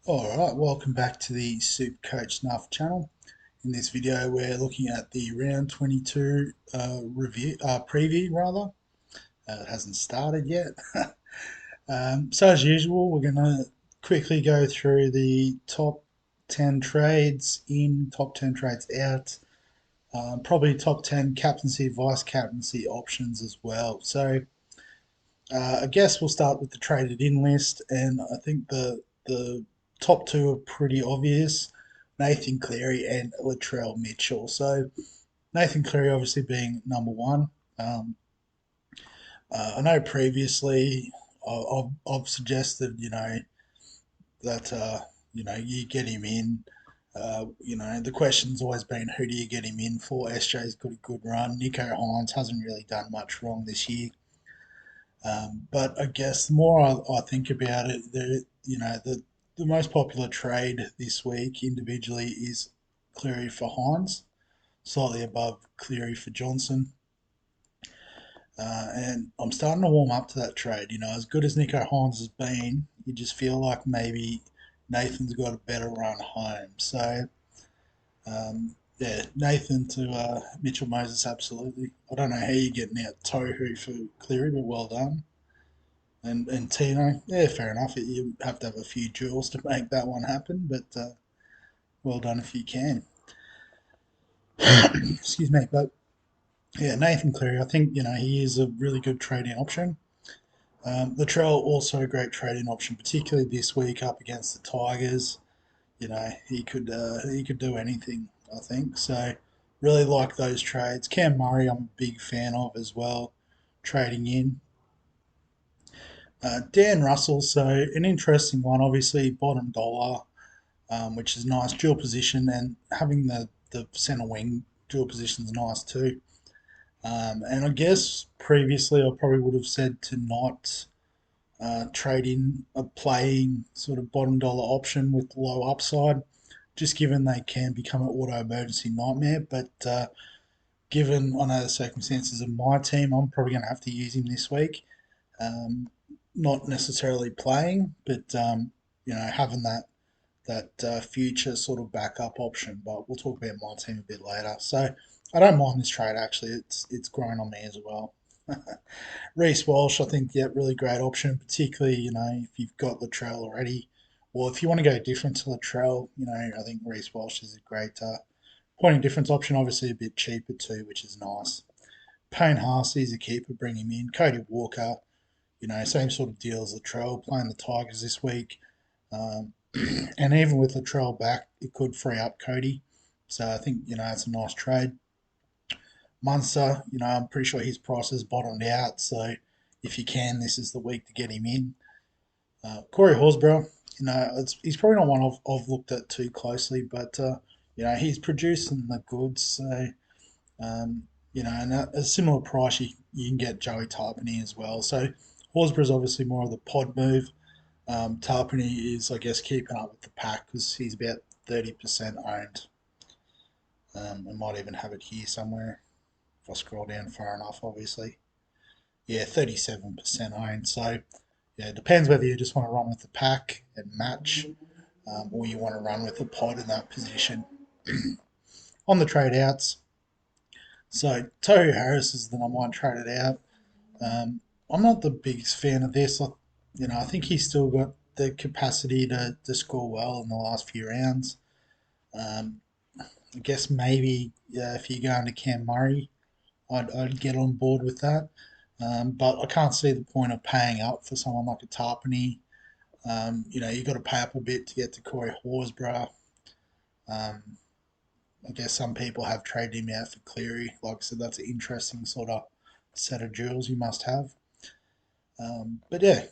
Alright, welcome back to the SuperCoach Nuff channel. In this video we're looking at the round 22 preview rather. It hasn't started yet. So as usual we're going to quickly go through the top 10 trades in, top 10 trades out, probably top 10 captaincy, vice captaincy options as well. So I guess we'll start with the traded in list, and I think the top two are pretty obvious: Nathan Cleary and Latrell Mitchell. So Nathan Cleary obviously being number one. Um, I know previously I've suggested that you get him in. The question's always been who do you get him in for? SJ's got a good run. Nico Hines hasn't really done much wrong this year. But I guess the more I think about it, the most popular trade this week individually is Cleary for Hines, slightly above Cleary for Johnson. And I'm starting to warm up to that trade. As good as Nico Hines has been, you just feel like maybe Nathan's got a better run home. So, yeah, Nathan to Mitchell Moses, absolutely. I don't know how you're getting out Tohu for Cleary, but well done. And Tino, yeah, fair enough. You have to have a few duels to make that one happen, but well done if you can. Excuse me, but yeah, Nathan Cleary, I think he is a really good trading option. Latrell also a great trading option, particularly this week up against the Tigers. He could do anything. I think so. Really like those trades. Cam Murray, I'm a big fan of as well. Trading in. Dan Russell, so an interesting one. Obviously, bottom dollar, which is nice. Dual position, and having the centre wing dual position is nice too. And I guess previously I probably would have said to not trade in a playing sort of bottom dollar option with low upside, just given they can become an auto emergency nightmare. But given I know the circumstances of my team, I'm probably going to have to use him this week. Um, Not necessarily playing, but having that future sort of backup option. But we'll talk about my team a bit later. So I don't mind this trade actually. It's grown on me as well. Reece Walsh, I think, yeah, really great option, particularly if you've got Latrell already, or if you want to go different to Latrell. I think Reece Walsh is a great point of difference option. Obviously, a bit cheaper too, which is nice. Payne Harsey's a keeper, bring him in. Cody Walker, same sort of deal as Latrell, playing the Tigers this week. Um, and even with Latrell back, it could free up Cody. So I think, it's a nice trade. Munster, I'm pretty sure his price has bottomed out. So if you can, this is the week to get him in. Corey Horsburgh, he's probably not one I've looked at too closely, but, he's producing the goods. So, and at a similar price, you can get Joey Tarpany as well. So Horsburgh's obviously more of the pod move. Tarpany is, I guess, keeping up with the pack because he's about 30% owned. I might even have it here somewhere if I scroll down far enough, obviously. Yeah, 37% owned. So, yeah, it depends whether you just want to run with the pack and match or you want to run with the pod in that position. On the trade outs, so Tohu Harris is the number one traded out. I'm not the biggest fan of this. I think he's still got the capacity to score well in the last few rounds. Um, I guess maybe if you're going to Cam Murray, I'd get on board with that. But I can't see the point of paying up for someone like a Tarpany. You've got to pay up a bit to get to Corey Horsburgh. Um, I guess some people have traded him out for Cleary. Like I said, that's an interesting sort of set of jewels you must have. But yeah,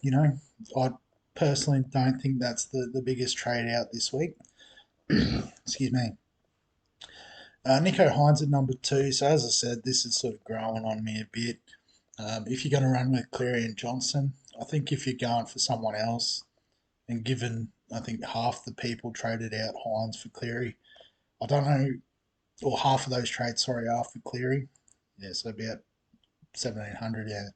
I personally don't think that's the biggest trade out this week. Excuse me. Nico Hines at number two. So as I said, this is sort of growing on me a bit. If you're going to run with Cleary and Johnson, I think if you're going for someone else, and given I think half the people traded out Hines for Cleary, I don't know, or half of those trades, sorry, are for Cleary. Yeah, so about 1,700. Yeah,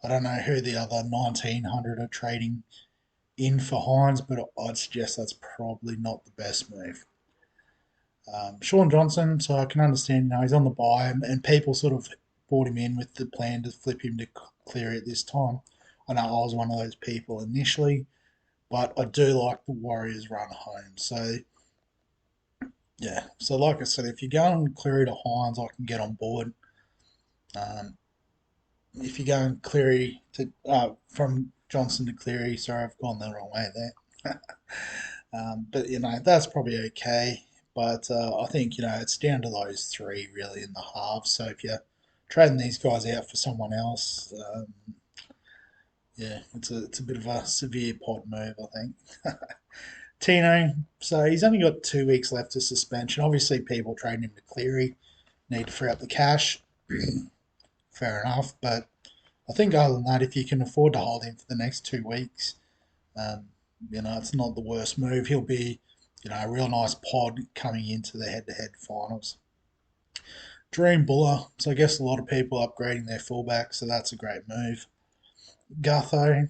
I don't know who the other 1,900 are trading in for Hines, but I'd suggest that's probably not the best move. Sean Johnson, so I can understand, he's on the buy, and people sort of brought him in with the plan to flip him to Cleary at this time. I know I was one of those people initially, but I do like the Warriors run home. So, yeah. So, like I said, if you're going Cleary to Hines, I can get on board. Um, if you're going Cleary to from Johnson to Cleary, sorry, I've gone the wrong way there. But that's probably okay. But I think it's down to those three really in the half. So if you're trading these guys out for someone else, yeah, it's a bit of a severe pod move, I think. Tino, so he's only got 2 weeks left of suspension. Obviously, people trading him to Cleary need to free up the cash. Fair enough, but I think other than that, if you can afford to hold him for the next 2 weeks, um, it's not the worst move. He'll be, a real nice pod coming into the head-to-head finals. Dream Buller, so I guess a lot of people upgrading their fullback, so that's a great move. Gutho,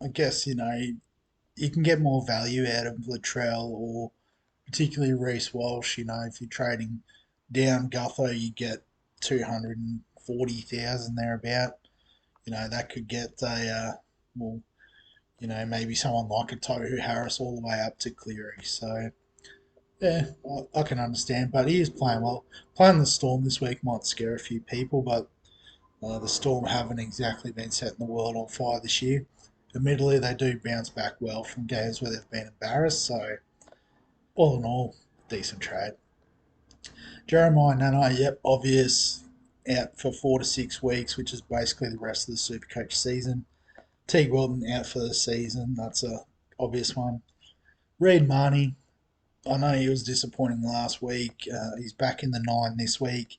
I guess, you can get more value out of Latrell or particularly Reece Walsh. If you're trading down Gutho, you get 240,000 thereabout. That could get well, maybe someone like a Tohu Harris all the way up to Cleary. So, yeah, I can understand. But he is playing well. Playing the Storm this week might scare a few people, but the Storm haven't exactly been setting the world on fire this year. Admittedly, they do bounce back well from games where they've been embarrassed. So, all in all, decent trade. Jeremiah Nana, yep, obvious, out for 4 to 6 weeks, which is basically the rest of the Supercoach season. Teague Wilton out for the season, that's a obvious one. Reid Marnie, I know he was disappointing last week. He's back in the nine this week.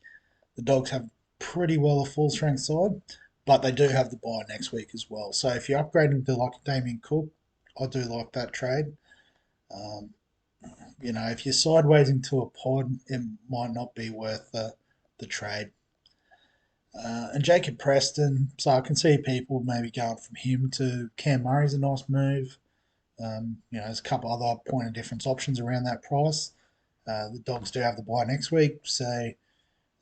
The Dogs have pretty well a full strength side, but they do have the bye next week as well. So if you're upgrading to like Damien Cook, I do like that trade. Um, if you're sideways into a pod, it might not be worth the trade. And Jacob Preston, so I can see people maybe going from him to Cam Murray's a nice move. There's a couple other point of difference options around that price. The Dogs do have the bye next week, so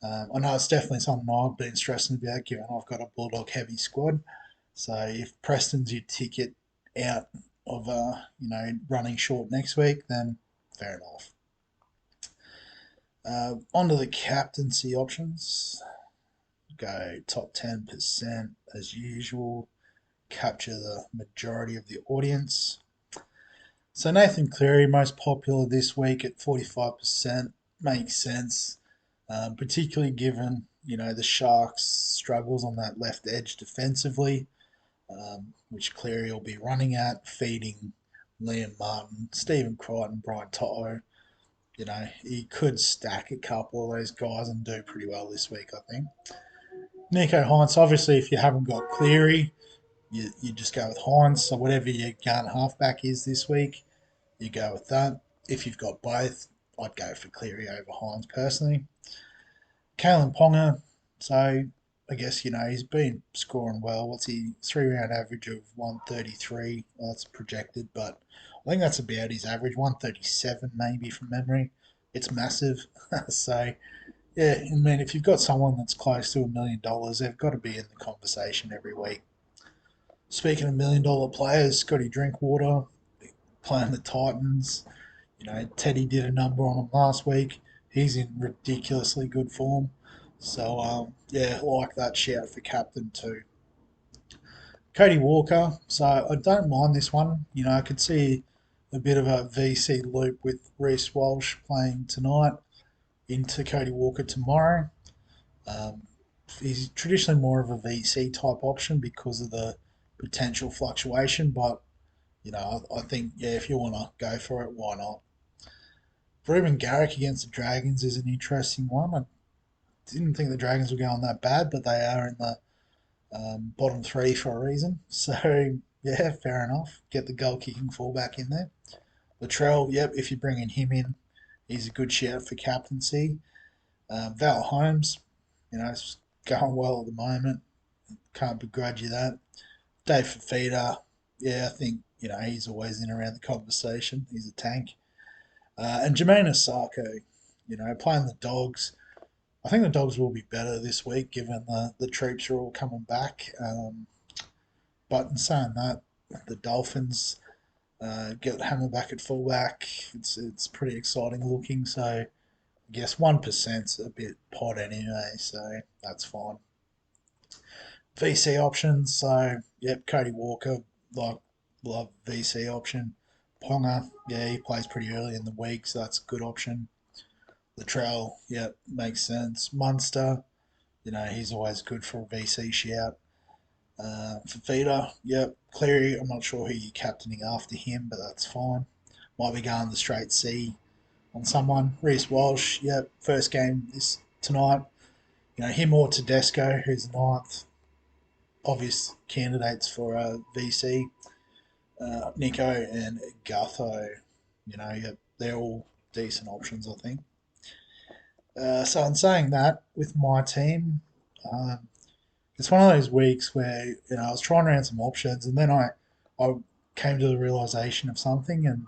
I know it's definitely something I've been stressing about, given I've got a Bulldog heavy squad. So if Preston's your ticket out of running short next week, then fair enough. Onto the captaincy options. Go top 10% as usual. Capture the majority of the audience. So Nathan Cleary, most popular this week at 45%, makes sense, particularly given the Sharks' struggles on that left edge defensively, which Cleary will be running at, feeding Liam Martin, Stephen Crichton, Brian Toto. He could stack a couple of those guys and do pretty well this week, I think. Nico Hines, obviously, if you haven't got Cleary, you just go with Hines. So whatever your gun halfback is this week, you go with that. If you've got both, I'd go for Cleary over Hines personally. Kalen Ponga, so I guess, he's been scoring well. What's he? 3 round average of 133. Well, that's projected, but I think that's about his average. 137 maybe from memory. It's massive. So, yeah, I mean, if you've got someone that's close to $1 million, they've got to be in the conversation every week. Speaking of $1 million players, Scotty Drinkwater playing the Titans. Teddy did a number on him last week. He's in ridiculously good form. So, yeah, like that shout for captain too. Cody Walker. So I don't mind this one. I could see a bit of a VC loop with Reece Walsh playing tonight into Cody Walker tomorrow. Um, he's traditionally more of a VC type option because of the potential fluctuation, but I think, yeah, if you want to go for it, why not? Ruben Garrick against the Dragons is an interesting one. I didn't think the Dragons were going that bad, but they are in the bottom three for a reason. So, yeah, fair enough. Get the goal kicking fullback in there. Latrell, yep, if you're bringing him in, he's a good shout for captaincy. Val Holmes, it's going well at the moment. Can't begrudge you that. Dave Fafita, Yeah, I think he's always in around the conversation. He's a tank. And Jermaine Osako, playing the Dogs. I think the Dogs will be better this week given the troops are all coming back. But in saying that, the Dolphins get Hammer back at fullback. It's pretty exciting looking. So I guess 1%'s a bit pod anyway, so that's fine. VC options. So yep, Cody Walker, like love VC option. Ponga, yeah, he plays pretty early in the week, so that's a good option. Latrell, yep, makes sense. Munster, he's always good for a VC shout. Fafita, yep. Cleary, I'm not sure who you're captaining after him, but that's fine. Might be going the straight C on someone. Reece Walsh, yep. First game this tonight. Him or Tedesco, who's ninth. Obvious candidates for a VC. Nico and Gutho, yep, they're all decent options, I think. So in saying that, with my team, um, it's one of those weeks where I was trying around some options, and then I came to the realization of something, and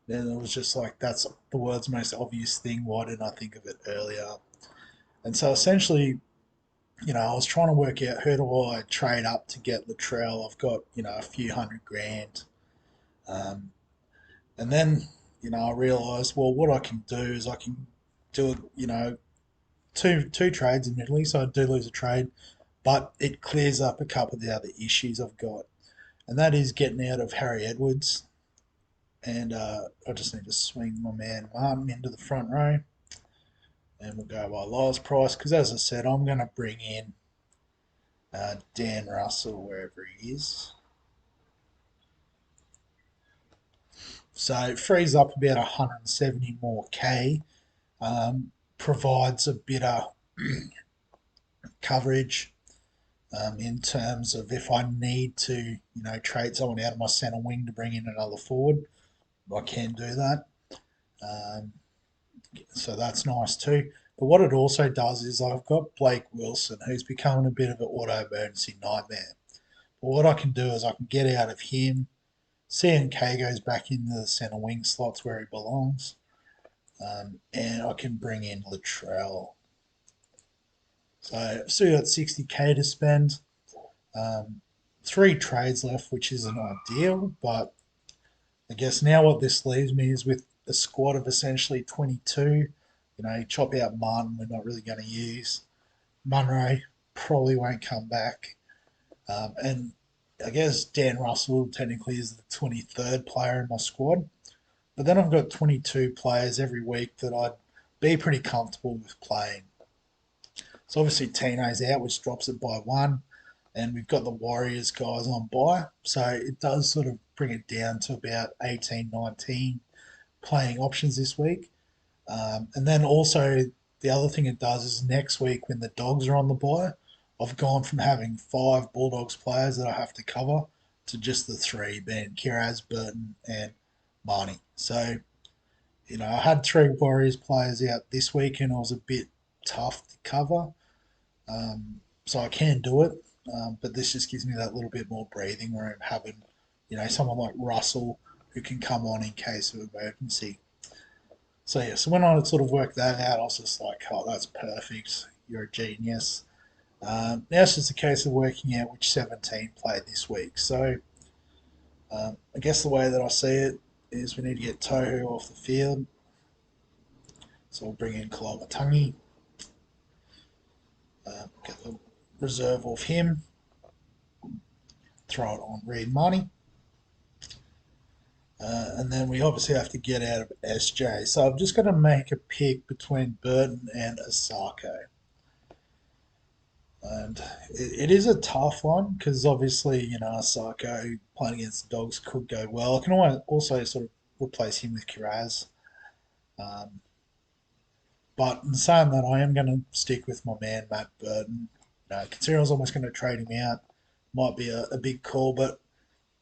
then it was just like that's the world's most obvious thing. Why didn't I think of it earlier? And so essentially, I was trying to work out who do I trade up to get Latrell. I've got a few $100,000, um, and then I realised well, what I can do is I can do two trades admittedly, so I do lose a trade, but it clears up a couple of the other issues I've got, and that is getting out of Harry Edwards. And I just need to swing my man Martin into the front row, and we'll go by lowest price because, as I said, I'm going to bring in Dan Russell wherever he is. So it frees up about 170 more K, provides a bit of coverage in terms of if I need to, trade someone out of my centre wing to bring in another forward, I can do that. Um, so that's nice too. But what it also does is I've got Blake Wilson, who's becoming a bit of an auto emergency nightmare. But what I can do is I can get out of him. CNK goes back into the centre wing slots where he belongs. And I can bring in Latrell. So I've still got 60K to spend. Um, 3 trades left, which isn't ideal, but I guess now what this leaves me is with a squad of essentially 22. You chop out Martin, we're not really going to use. Munro probably won't come back. And I guess Dan Russell technically is the 23rd player in my squad. But then I've got 22 players every week that I'd be pretty comfortable with playing. So obviously Tino's out, which drops it by one. And we've got the Warriors guys on bye. So it does sort of bring it down to about 18, 19 playing options this week. And then also the other thing it does is next week when the Dogs are on the bye, I've gone from having 5 Bulldogs players that I have to cover to just the 3, being Kiraz, Burton, and Marnie. So, I had 3 Warriors players out this week and it was a bit tough to cover. So I can do it, but this just gives me that little bit more breathing room having, someone like Russell who can come on in case of emergency. So yeah, so when I sort of worked that out, I was just like, oh, that's perfect. You're a genius. Now it's just a case of working out which 17 played this week. So I guess the way that I see it is we need to get Tohu off the field. So we'll bring in Kalamatangi, get the reserve off him, throw it on Reed Money. And then we obviously have to get out of SJ. So I'm just going to make a pick between Burton and Asako. And it is a tough one because obviously, Asako playing against the Dogs could go well. I can also sort of replace him with Kiraz. Um, but in saying that, I am going to stick with my man, Matt Burton. Considering I was almost going to trade him out, might be a big call. But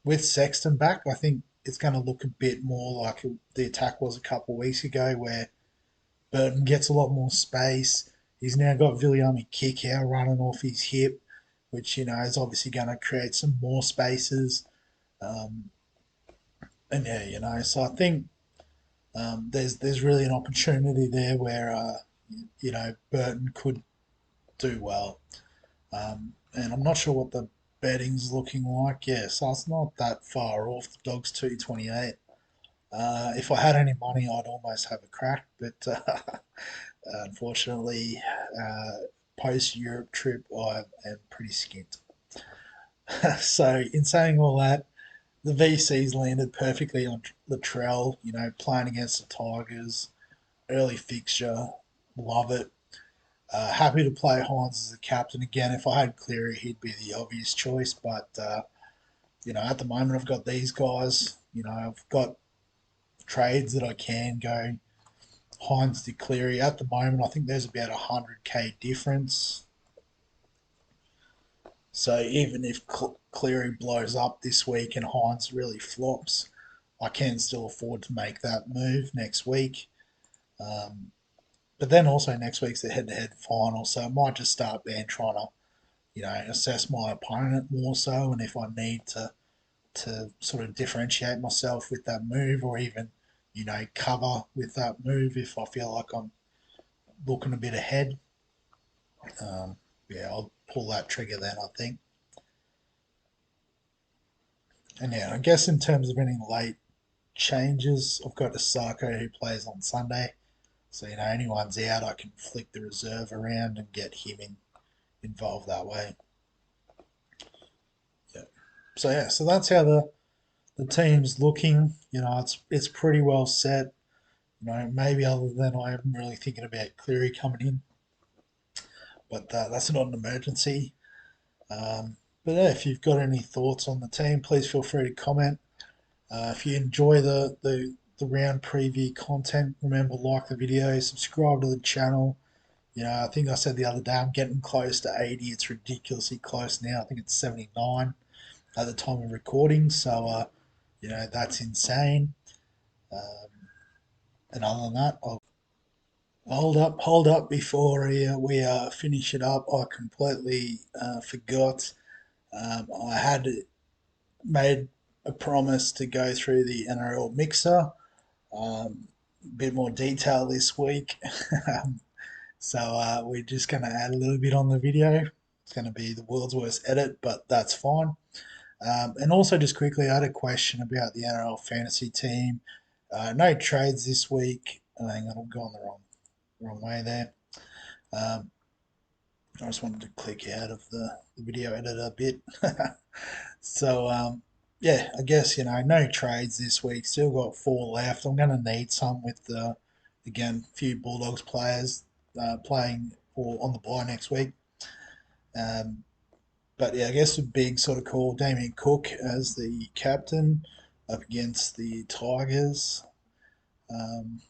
with Sexton back, I think it's going to look a bit more like the attack was a couple of weeks ago, where Burton gets a lot more space. He's now got Viliami Kikau running off his hip, which is obviously going to create some more spaces. Um, and yeah, so I think there's really an opportunity there where Burton could do well. And I'm not sure what the betting's looking like. Yeah, so it's not that far off. The dog's 228. If I had any money, I'd almost have a crack, but unfortunately, post Europe trip, I am pretty skint. So, in saying all that, the VC's landed perfectly on Latrell, playing against the Tigers, early fixture, love it. Happy to play Hines as a captain again. If I had Cleary, he'd be the obvious choice, but at the moment, I've got these guys. I've got trades that I can go Hines to Cleary. At the moment, I think there's about 100k difference. So even if Cleary blows up this week and Hines really flops, I can still afford to make that move next week. But then also next week's the head-to-head final, so I might just start there trying to, assess my opponent more so, and if I need to sort of differentiate myself with that move, or even, cover with that move if I feel like I'm looking a bit ahead. Um, yeah, I'll pull that trigger then, I think. And yeah, I guess in terms of any late changes, I've got Osako who plays on Sunday. So, anyone's out, I can flick the reserve around and get him involved that way. Yeah. So yeah, so that's how the team's looking. It's pretty well set. Maybe other than I am really thinking about Cleary coming in, but that's not an emergency. But yeah, if you've got any thoughts on the team, please feel free to comment. If you enjoy the round preview content, remember like the video, subscribe to the channel. I think I said the other day I'm getting close to 80. It's ridiculously close now. I think it's 79 at the time of recording. So that's insane. Um, and other than that, I'll hold up before we finish it up. I completely forgot. I had made a promise to go through the NRL mixer. A bit more detail this week. So we're just going to add a little bit on the video. It's going to be the world's worst edit, but that's fine. And also, just quickly, I had a question about the NRL fantasy team. No trades this week. Hang on, I'm going the wrong way there. Um, I just wanted to click out of the video editor a bit. So, yeah, I guess, no trades this week. Still got 4 left. I'm going to need some with again, a few Bulldogs players playing or on the bye next week. But yeah, I guess a big sort of call Damien Cook as the captain up against the Tigers.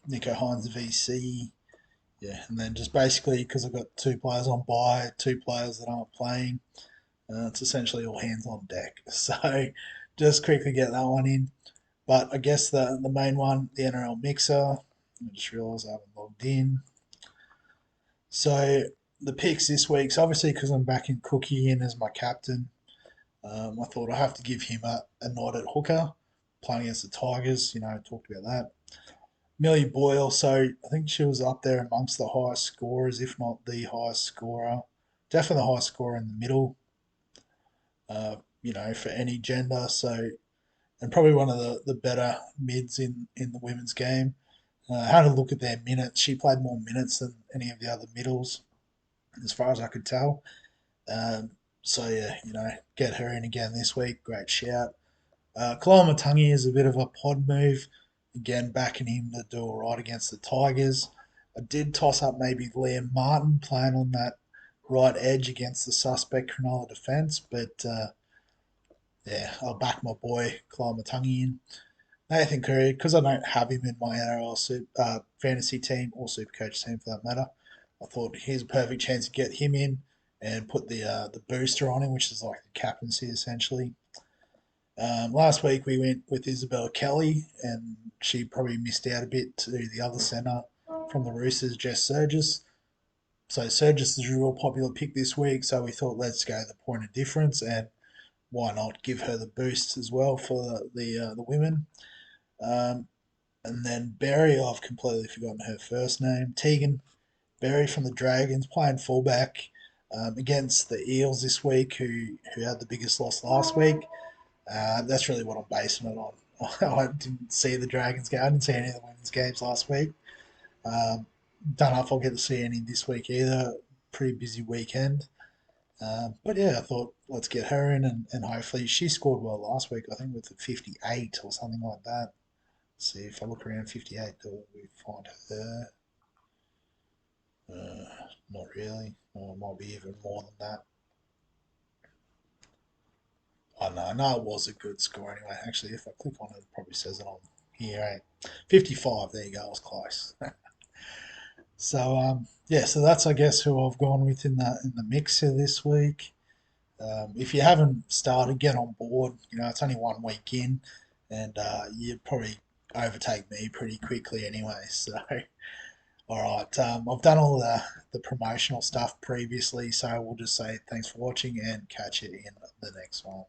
Nico Hines, VC. Yeah, and then just basically because I've got 2 players on bye, 2 players that aren't playing, it's essentially all hands on deck. So just quickly get that one in. But I guess the main one, the NRL mixer. I just realised I haven't logged in. So the picks this week, so obviously because I'm backing Cookie in as my captain, I thought I have to give him a nod at hooker, playing against the Tigers. I talked about that. Millie Boyle, so I think she was up there amongst the highest scorers, if not the highest scorer. Definitely the highest scorer in the middle, for any gender. So, and probably one of the better mids in the women's game. Had a look at their minutes. She played more minutes than any of the other middles, as far as I could tell. So yeah, get her in again this week. Great shout. Kalamatangi is a bit of a pod move. Again, backing him to do all right against the Tigers. I did toss up maybe Liam Martin playing on that right edge against the suspect Cronulla defence, but yeah, I'll back my boy Kalamatangi in. Nathan Curry, because I don't have him in my NRL fantasy team or Supercoach team for that matter, I thought here's a perfect chance to get him in and put the booster on him, which is like the captaincy essentially. Last week we went with Isabella Kelly, and she probably missed out a bit to the other centre from the Roosters, Jess Surgis. So Surgis is a real popular pick this week, so we thought let's go the point of difference, and why not give her the boost as well for the women? Um, and then Berry, I've completely forgotten her first name. Tegan Berry from the Dragons playing fullback against the Eels this week, who had the biggest loss last week. That's really what I'm basing it on. I didn't see the Dragons game. I didn't see any of the women's games last week. Um, don't know if I'll get to see any this week either. Pretty busy weekend. But yeah, I thought let's get her in and hopefully she scored well last week. I think with a 58 or something like that. See if I look around 58, do we find her? Not really. Or it might be even more than that. I know. I know it was a good score anyway. Actually, if I click on it, it probably says it on here. 55. There you go. I was close. So yeah, so that's I guess who I've gone with in the mixer this week. If you haven't started, get on board. You know, it's only 1 week in, and you'd probably overtake me pretty quickly anyway. So, all right, I've done all the promotional stuff previously, so we'll just say thanks for watching and catch you in the next one.